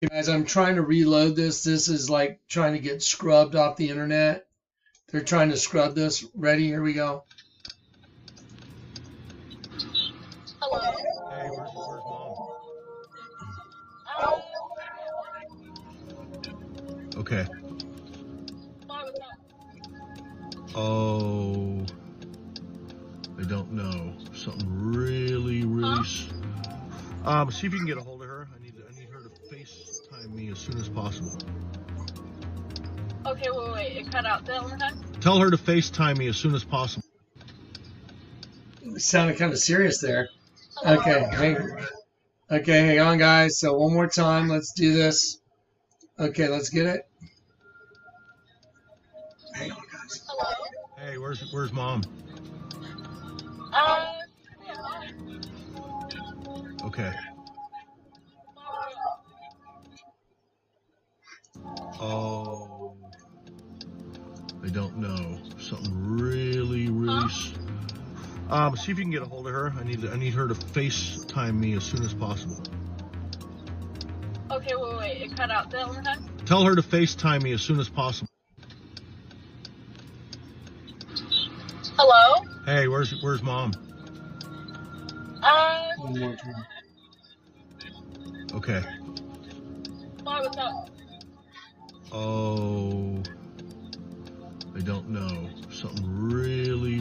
Guys, I'm trying to reload this. This is like trying to get scrubbed off the internet. They're trying to scrub this. Ready? Here we go. Hello. Hey, where's mom? Okay. Oh, I don't know. Something really. See if you can get a hold of her. I need her to FaceTime me as soon as possible. Okay, wait. It cut out. Say that one more time. Tell her to FaceTime me as soon as possible. It sounded kind of serious there. Hello. Okay, hang on, guys. So one more time. Let's do this. Okay, let's get it. Hang on, guys. Hello. Hey, where's mom? Yeah. Okay. Oh, I don't know. Something really. See if you can get a hold of her. I need her to FaceTime me as soon as possible. Okay, wait. It cut out. Say that one more time. Tell her to FaceTime me as soon as possible. Hello. Hey, where's mom? One more time. Okay. Why, what's up? Oh, I don't know. Something really.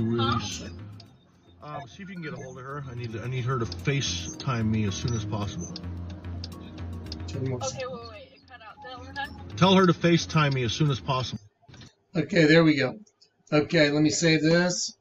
See if you can get a hold of her. I need her to FaceTime me as soon as possible. Two more. Okay, wait. It cut out. Say that one more time. Tell her to FaceTime me as soon as possible. Okay, there we go. Okay, let me save this.